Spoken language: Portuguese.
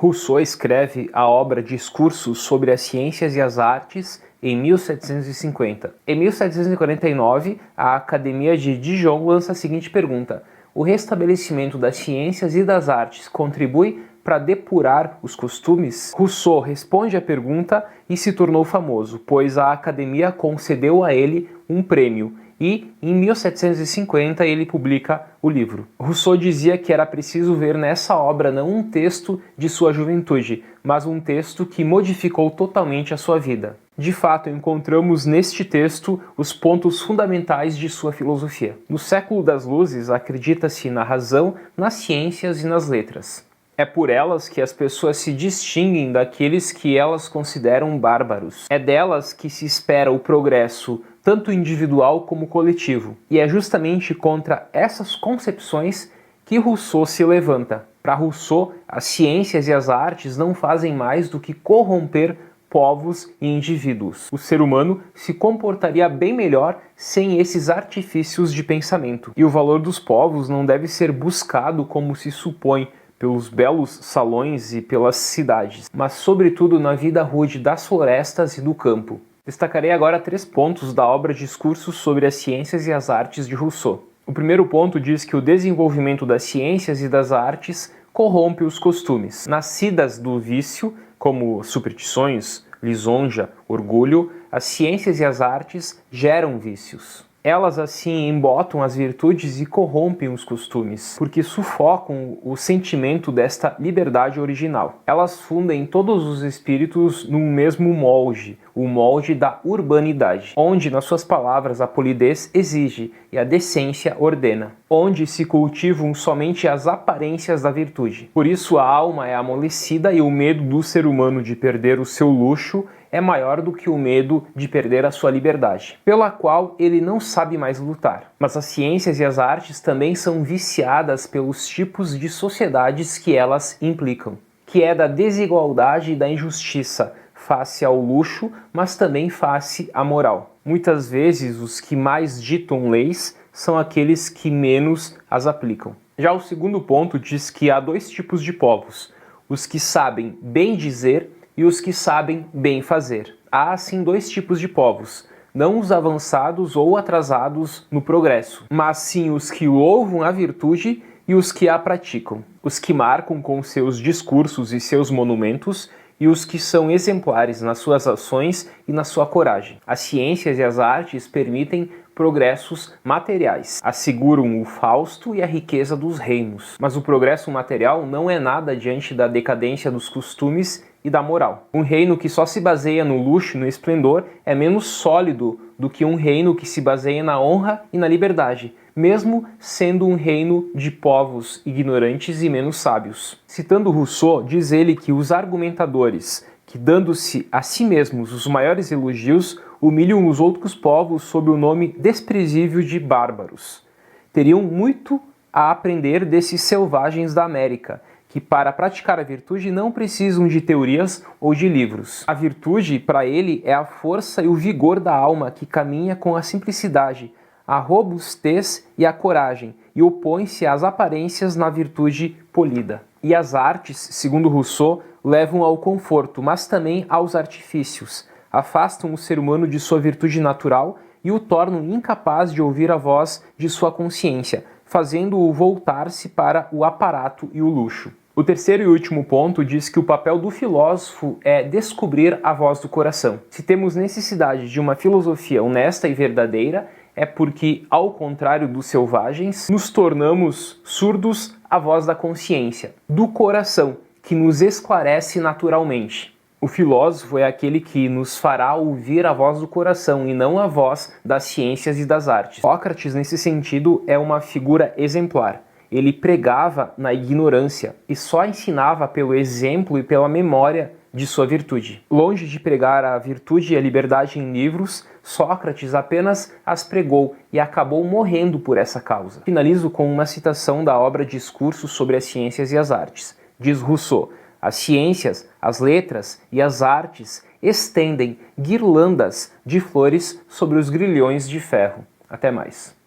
Rousseau escreve a obra Discursos sobre as Ciências e as Artes em 1750. Em 1749, a Academia de Dijon lança a seguinte pergunta: o restabelecimento das ciências e das artes contribui para depurar os costumes? Rousseau responde à pergunta e se tornou famoso, pois a Academia concedeu a ele um prêmio e, em 1750, ele publica o livro. Rousseau dizia que era preciso ver nessa obra não um texto de sua juventude, mas um texto que modificou totalmente a sua vida. De fato, encontramos neste texto os pontos fundamentais de sua filosofia. No século das luzes, acredita-se na razão, nas ciências e nas letras. É por elas que as pessoas se distinguem daqueles que elas consideram bárbaros. É delas que se espera o progresso, tanto individual como coletivo. E é justamente contra essas concepções que Rousseau se levanta. Para Rousseau, as ciências e as artes não fazem mais do que corromper povos e indivíduos. O ser humano se comportaria bem melhor sem esses artifícios de pensamento. E o valor dos povos não deve ser buscado como se supõe pelos belos salões e pelas cidades, mas sobretudo na vida rude das florestas e do campo. Destacarei agora 3 pontos da obra Discursos sobre as Ciências e as Artes de Rousseau. O primeiro ponto diz que o desenvolvimento das ciências e das artes corrompe os costumes. Nascidas do vício, como superstições, lisonja, orgulho, as ciências e as artes geram vícios. Elas assim embotam as virtudes e corrompem os costumes, porque sufocam o sentimento desta liberdade original. Elas fundem todos os espíritos num mesmo molde, o molde da urbanidade, onde, nas suas palavras, a polidez exige e a decência ordena, onde se cultivam somente as aparências da virtude. Por isso a alma é amolecida e o medo do ser humano de perder o seu luxo é maior do que o medo de perder a sua liberdade, pela qual ele não sabe mais lutar. Mas as ciências e as artes também são viciadas pelos tipos de sociedades que elas implicam, que é da desigualdade e da injustiça, face ao luxo, mas também face à moral. Muitas vezes os que mais ditam leis são aqueles que menos as aplicam. Já o segundo ponto diz que há 2 tipos de povos: os que sabem bem dizer e os que sabem bem fazer. Há assim 2 tipos de povos, não os avançados ou atrasados no progresso, mas sim os que louvam a virtude e os que a praticam, os que marcam com seus discursos e seus monumentos e os que são exemplares nas suas ações e na sua coragem. As ciências e as artes permitem progressos materiais, asseguram o fausto e a riqueza dos reinos. Mas o progresso material não é nada diante da decadência dos costumes e da moral. Um reino que só se baseia no luxo e no esplendor é menos sólido do que um reino que se baseia na honra e na liberdade, mesmo sendo um reino de povos ignorantes e menos sábios. Citando Rousseau, diz ele que os argumentadores, que dando-se a si mesmos os maiores elogios, humilham os outros povos sob o nome desprezível de bárbaros. Teriam muito a aprender desses selvagens da América, que para praticar a virtude não precisam de teorias ou de livros. A virtude, para ele, é a força e o vigor da alma que caminha com a simplicidade, a robustez e a coragem, e opõe-se às aparências na virtude polida. E as artes, segundo Rousseau, levam ao conforto, mas também aos artifícios, afastam o ser humano de sua virtude natural e o tornam incapaz de ouvir a voz de sua consciência, fazendo-o voltar-se para o aparato e o luxo. O terceiro e último ponto diz que o papel do filósofo é descobrir a voz do coração. Se temos necessidade de uma filosofia honesta e verdadeira, é porque, ao contrário dos selvagens, nos tornamos surdos à voz da consciência, do coração, que nos esclarece naturalmente. O filósofo é aquele que nos fará ouvir a voz do coração e não a voz das ciências e das artes. Sócrates, nesse sentido, é uma figura exemplar. Ele pregava na ignorância e só ensinava pelo exemplo e pela memória de sua virtude. Longe de pregar a virtude e a liberdade em livros, Sócrates apenas as pregou e acabou morrendo por essa causa. Finalizo com uma citação da obra Discursos sobre as Ciências e as Artes. Diz Rousseau: as ciências, as letras e as artes estendem guirlandas de flores sobre os grilhões de ferro. Até mais.